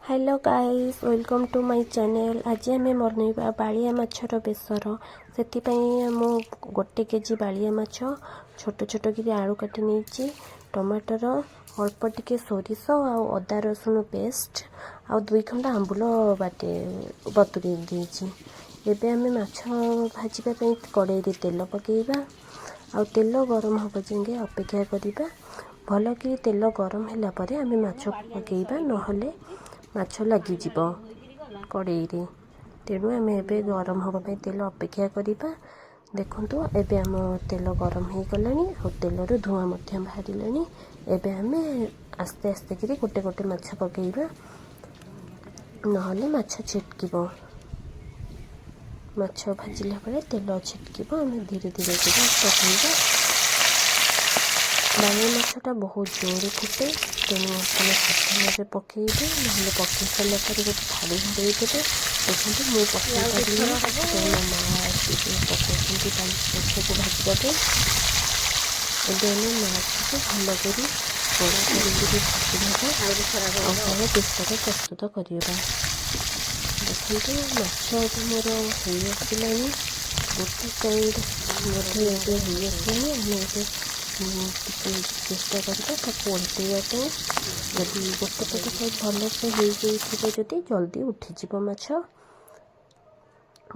Hello guys welcome to my channel. आज आम बनइबा बालिया माछर बेसर। से मु 1 केजी बालिया माछ छोट छोट कि आलू काटी नहीं, टमाटर अल्प टिके सोरिष आ अदा रसुण पेस्ट आ 2 खंड आंबुल बाटे बतुरी देछि। एबे आम माछ भाजवाई कड़ाई तेल पकेबा आ तेल गरम हवा जाए अपेक्षा करिबा। भल कि तेल गरम होला परे आम माछ पकेबा, नहले माछ लगी कड़ाई रे। तेणु आम एबे गरम हवाई तेल अपेक्षा करिबा। देखंतु एबे आम तेल गरम हो गलानी आ तेलर धुआं मध्य बाहरिलानी। एबे आम आस्ते आस्ते करी गोटे गोटे माछ पकेबा, नहले माछ छिटकिबो। माछ भाजिला बेले तेल छिटकिबो, आम धीरे धीरे पकेबा। बालिया माछटा बहुत जोर फुटे, तेणु आप सावधान पकेबे, ना पकई सारा गोटे थाली घोड़े देते। देखते मुझे पकई पारि माँ पकाउंट 5 माछ को भाजवाई। एबे माछ को भल कर कड़ा कर बेसर प्रस्तुत करवा। देखते माछ मोर हो आसानी, गोटे साइड बोधे हो आसानी। आम चेष्टा करवा ओल्टाइवाई। जदि गोटे पट साइड भल से हो जदि जल्दी उठीज माछ।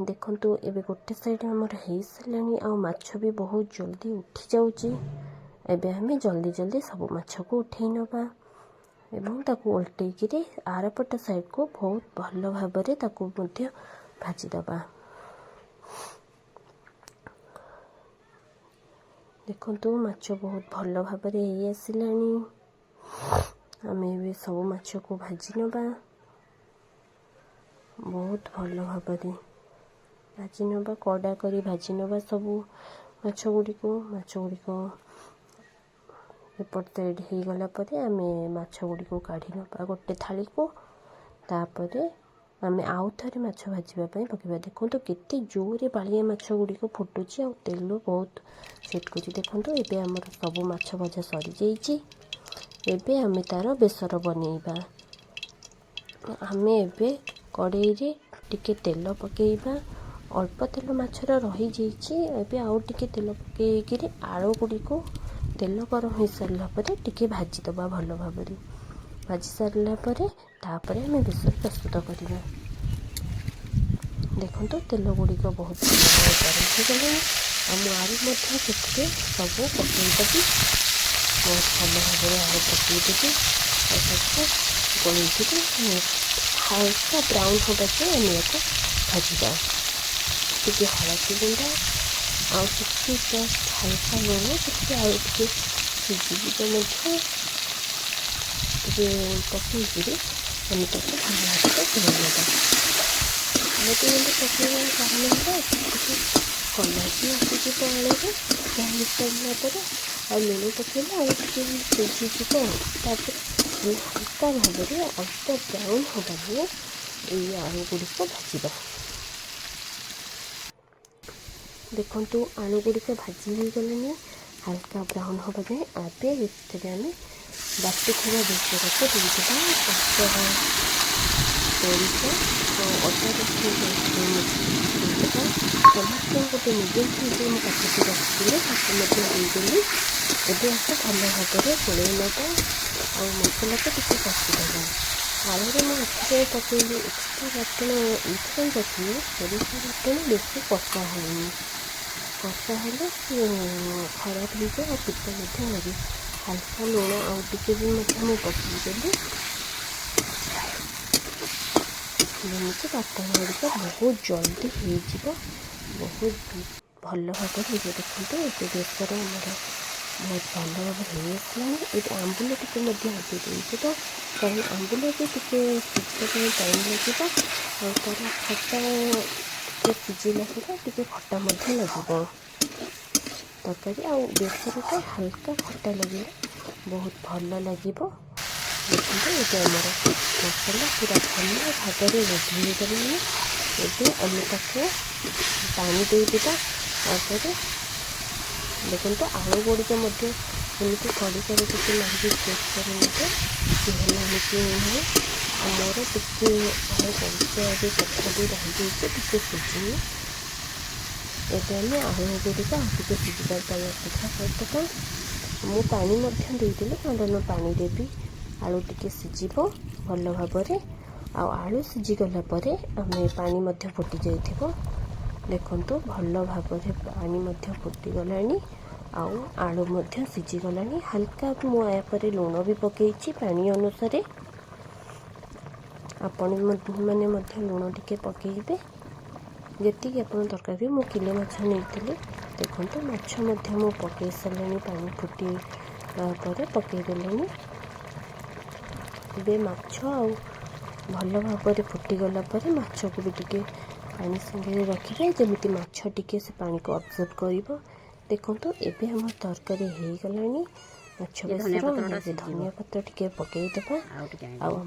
देखंतु एबे गोटे साइड आमर हो सारे आ माछ भी बहुत जल्दी उठी जाउची। एबे हमें जल्दी जल्दी सब माछ को उठे नबा एवं ताकू ओल्टेइकिरी आरपट साइड को बहुत भल भाबरे ताकू मध्य भाजीदबा। देखंतु माछ बहुत भल भाबरे हो आसिलानी। आम ए सब माछ को भाजी नबा, बहुत भल भाबरे भाजी नबा। कड़ा करी भाजी नबा सब माछ गुड़िक। माछ गुड़िक एपट साइड हो गला परे आम माछ गुड़िक काढ़ी नबा गोटे थाली को। तापरे आम आउ थे माछ भाजवाई पकेबा। देखो केते जोरे बालिया माछ गुड़िक फुटुची आ तेल बहुत छिटकुची। देखो एबे आमर सब माछ भजा सरी जाइए। एबे आम तार बेसर बनइबा। आम एबे कड़ाई रे टिके तेल पकेबा। अल्प तेल माछर रही जाइए। एबे आउ टिके तेल पकेकरी आलू गुड़िक तेल गरम हो सारा पर टिके भाजीदबा भल भाବରେ। भाजी सारा पर तापर आम बेसर प्रस्तुत करवा। देखो तेल गुड़िक बहुत भल गरम हो गला। आलू से सब पकईदेवी, बहुत भल भाव आलू पकईदेवी। गोलैकि हल्का ब्राउन होगा से आम या भाजवा। टी हलदी गुंडा आगे जस्ट हल्का लुण टी आलू टे सीझीज पकईकि आम ताको भल भाव धोईदेवा। हलदी गुंड पकईवा कारण कलर भी आसीज आलू जहाँ मिसाइला पर लुण पकईले आलू टे सीझीज। हल्का भाव अल्प ब्राउन होगा ये आलू गुड़िक भाजवा। देखंतु आलू गुड़िक भाजी हो गलानी हल्का ब्राउन होगा जाए। आबे इतने आम बाटी खावा बेसर को देदेबा। सोरिष अदा रसुण देदेबा। टमाटर गोटे मीडियम साइज में काटिकी रखी देदेली। एबे आस भल भाव गोलई नबा आ मसला को टिके कषिदेबा। आलू मुझे पकईली एक्सट्रा बाटण ये पकई सोरिष बाटण बेसी कषा होनी। कषा हेले खराब हो जाए और पिता लगे। हल्का लुण आउ टिके भी मुझे पकईदेली जमीक बाटण गुड़िक बहुत जल्दी हो बहुत भल भाव। देखते ये बेसर आमर बहुत भल भाव हो आसानी। ये आंबुल टिके देदेबा तो कारण आंबुल भी टिके सीझा टाइम लगे और तार खटा टे सीझला टिके खटा लगे तरकारी आ बेसर तो हल्का खटा लगे बहुत भल लगे। देखते ये आमर मसला पूरा भल भाव रेडी हो गलानी। एबे आम ताको पानी देदेबा। तापर देखो आलू गुड़िक एमती कड़ी कर मारिक चेक कर हेलानी कि नहीं। ମୋର ଟିକେ ଆଳୁ କଞ୍ଚା ଏବେ କଥା ବି ରହିଯାଇଛି ଟିକେ ସିଝିନି। ଏବେ ଆମେ ଆଳୁ ଗୁଡ଼ିକ ଆଉ ଟିକେ ସିଝିବା ପାଇଁ ଅପେକ୍ଷା କରିଦେବା। ମୁଁ ପାଣି ମଧ୍ୟ ଦେଇଦେଲି, କାରଣ ପାଣିରେ ବି ଆଳୁ ଟିକେ ସିଝିବ ଭଲ ଭାବରେ। ଆଉ ଆଳୁ ସିଝିଗଲା ପରେ ଆମେ ପାଣି ମଧ୍ୟ ଫୁଟି ଯାଇଥିବ। ଦେଖନ୍ତୁ ଭଲ ଭାବରେ ପାଣି ମଧ୍ୟ ଫୁଟିଗଲାଣି ଆଉ ଆଳୁ ମଧ୍ୟ ସିଝିଗଲାଣି। ହାଲକା ମୁଁ ୟା ପରେ ଲୁଣ ବି ପକାଇଛି ପାଣି ଅନୁସାରେ। ଆପଣମାନେ ମଧ୍ୟ ଲୁଣ ଟିକେ ପକାଇବେ ଯେତିକି ଆପଣ ତରକାରୀ। ମୁଁ କିଲୋ ମାଛ ନେଇଥିଲି। ଦେଖନ୍ତୁ ମାଛ ମଧ୍ୟ ମୁଁ ପକାଇ ସାରିଲିଣି, ପାଣି ଫୁଟିବା ପରେ ପକାଇ ଦେଲେଣି। ଏବେ ମାଛ ଆଉ ଭଲ ଭାବରେ ଫୁଟିଗଲା ପରେ ମାଛକୁ ବି ଟିକେ ପାଣି ସାଙ୍ଗରେ ରଖିବେ, ଯେମିତି ମାଛ ଟିକେ ସେ ପାଣିକୁ ଅବଜର୍ଭ କରିବ। ଦେଖନ୍ତୁ ଏବେ ଆମ ତରକାରୀ ହେଇଗଲାଣି ମାଛ ବେସର। ଆମେ ଏବେ ଧନିଆ ପତ୍ର ଟିକେ ପକାଇଦେବା ଆଉ ଆମ